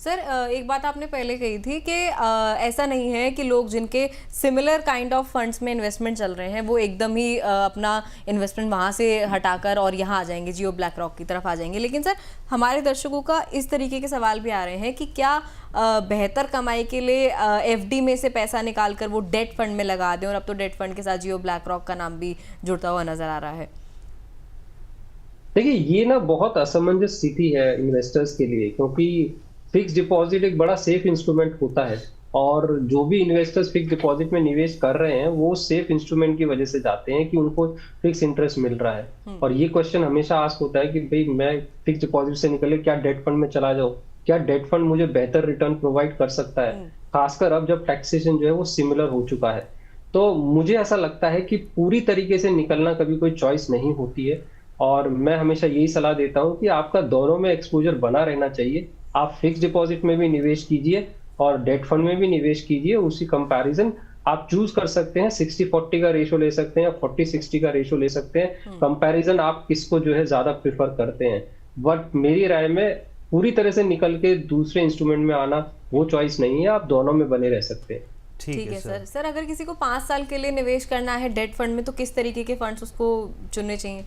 Sir एक बात आपने पहले कही थी कि ऐसा नहीं है कि लोग जिनके सिमिलर काइंड ऑफ फंड्स में इन्वेस्टमेंट चल रहे हैं वो एकदम ही अपना इन्वेस्टमेंट वहाँ से हटाकर और यहाँ आ जाएंगे, जियो ब्लैक रॉक की तरफ आ जाएंगे। लेकिन सर हमारे दर्शकों का इस तरीके के सवाल भी आ रहे हैं कि क्या बेहतर कमाई के लिए एफडी में से पैसा निकाल कर वो डेट फंड में लगा दें, और अब तो डेट फंड के साथ जियो ब्लैक रॉक का नाम भी जुड़ता हुआ नजर आ रहा है। देखिए, ये ना बहुत असमंजस स्थिति है इन्वेस्टर्स के लिए, क्योंकि फिक्स डिपॉजिट एक बड़ा सेफ इंस्ट्रूमेंट होता है और जो भी इन्वेस्टर्स फिक्स डिपॉजिट में निवेश कर रहे हैं वो सेफ इंस्ट्रूमेंट की वजह से जाते हैं कि उनको फिक्स इंटरेस्ट मिल रहा है। और ये क्वेश्चन हमेशा आस्क होता है कि भाई मैं फिक्स डिपॉजिट से निकले क्या डेट फंड में चला जाऊं, क्या डेट फंड मुझे बेहतर रिटर्न प्रोवाइड कर सकता है, खासकर अब जब टैक्सेशन जो है वो सिमिलर हो चुका है। तो मुझे ऐसा लगता है कि पूरी तरीके से निकलना कभी कोई चॉइस नहीं होती है, और मैं हमेशा यही सलाह देता हूं कि आपका दोनों में एक्सपोजर बना रहना चाहिए। आप फिक्स डिपॉजिट में भी निवेश कीजिए और डेट फंड में भी निवेश कीजिए। उसी कंपैरिजन आप चूज कर सकते हैं, 60-40 का रेशो ले सकते हैं या 40-60 का रेशो ले सकते हैं। कंपैरिजन आप किसको जो है ज्यादा प्रेफर करते हैं। बट मेरी राय में पूरी तरह से निकल के दूसरे इंस्ट्रूमेंट में आना वो चॉइस नहीं है, आप दोनों में बने रह सकते हैं। ठीक है सर। सर अगर किसी को 5 साल के लिए निवेश करना है डेट फंड में, तो किस तरीके के फंड्स उसको चुनने चाहिए?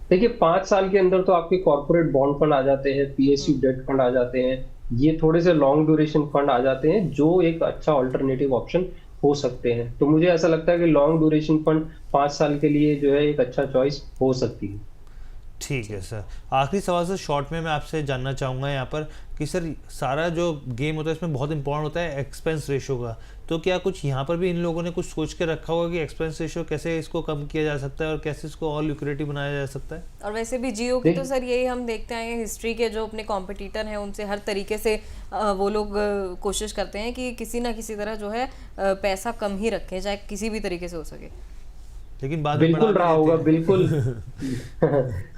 देखिए, 5 साल के अंदर तो आपके कॉर्पोरेट बॉन्ड फंड आ जाते हैं, पीएसयू डेट फंड आ जाते हैं, ये थोड़े से लॉन्ग ड्यूरेशन फंड आ जाते हैं जो एक अच्छा ऑल्टरनेटिव ऑप्शन हो सकते हैं। तो मुझे ऐसा लगता है कि लॉन्ग ड्यूरेशन फंड 5 साल के लिए जो है एक अच्छा चॉइस हो सकती है। ठीक है सर, आखिरी सवाल सर शॉर्ट में मैं आपसे जानना चाहूँगा यहाँ पर कि सर सारा जो गेम होता है इसमें बहुत इंपॉर्टेंट होता है एक्सपेंस रेशो का। तो क्या कुछ यहाँ पर भी इन लोगों ने कुछ सोच के रखा होगा कि एक्सपेंस रेशो कैसे इसको कम किया जा सकता है और कैसे इसको और ल्यूक्रेटिव बनाया जा सकता है? और वैसे भी जियो की तो सर यही हम देखते हैं हिस्ट्री के जो अपने कॉम्पिटिटर हैं उनसे हर तरीके से वो लोग कोशिश करते हैं कि किसी ना किसी तरह जो है पैसा कम ही रखें, चाहे किसी भी तरीके से हो सके। लेकिन बाद में बिल्कुल रहा होगा, बिल्कुल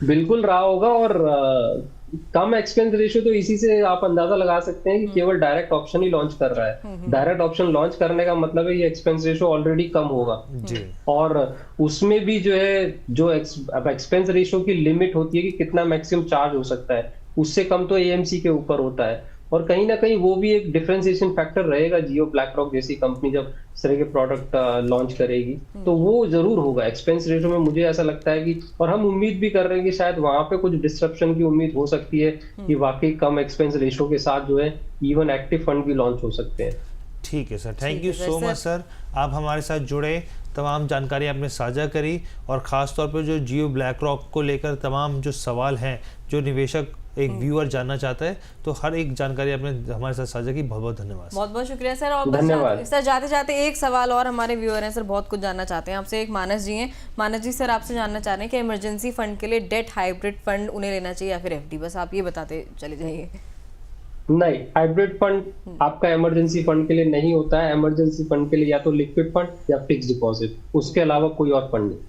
बिल्कुल रहा होगा। और कम एक्सपेंस रेशियो तो इसी से आप अंदाजा लगा सकते हैं कि केवल डायरेक्ट ऑप्शन ही लॉन्च कर रहा है। डायरेक्ट ऑप्शन लॉन्च करने का मतलब है ये एक्सपेंस रेशियो ऑलरेडी कम होगा जी। और उसमें भी जो है जो एक्सपेंस रेशियो की लिमिट होती है कि कितना मैक्सिमम चार्ज हो सकता है, उससे कम तो एएमसी के ऊपर होता है। और कहीं ना कहीं वो भी एक डिफरेंशिएशन फैक्टर रहेगा। जियो ब्लैक रॉक जैसी कंपनी जब इस तरह के प्रोडक्ट लॉन्च करेगी तो वो जरूर होगा एक्सपेंस रेशो में। मुझे ऐसा लगता है कि, और हम उम्मीद भी कर रहे हैं कि शायद वहां पे कुछ डिस्ट्रप्शन की उम्मीद हो सकती है कि वाकई कम एक्सपेंस रेशो के साथ जो है इवन एक्टिव फंड भी लॉन्च हो सकते हैं। ठीक है sir, thank you so much sir, आप हमारे साथ जुड़े, तमाम जानकारी आपने साझा करी और ख़ास तौर पर जो जियो ब्लैक रॉक को लेकर तमाम जो सवाल हैं जो निवेशक एक व्यूअर जानना चाहता है, तो हर एक जानकारी आपने हमारे साथ साझा की। बहुत बहुत धन्यवाद। बहुत बहुत शुक्रिया सर। और धन्यवाद सर जाते जाते एक सवाल और हमारे व्यूअर हैं सर, बहुत कुछ जानना चाहते हैं आपसे। एक मानस जी हैं। मानस जी सर आपसे जानना चाह रहे हैं कि इमरजेंसी फंड के लिए डेट हाइब्रिड फंड उन्हें लेना चाहिए या फिर एफडी? बस आप ये बताते चले जाइए। नहीं, हाइब्रिड फंड आपका इमरजेंसी फंड के लिए नहीं होता है। इमरजेंसी फंड के लिए या तो लिक्विड फंड या फिक्स डिपॉजिट, उसके अलावा कोई और फंड नहीं।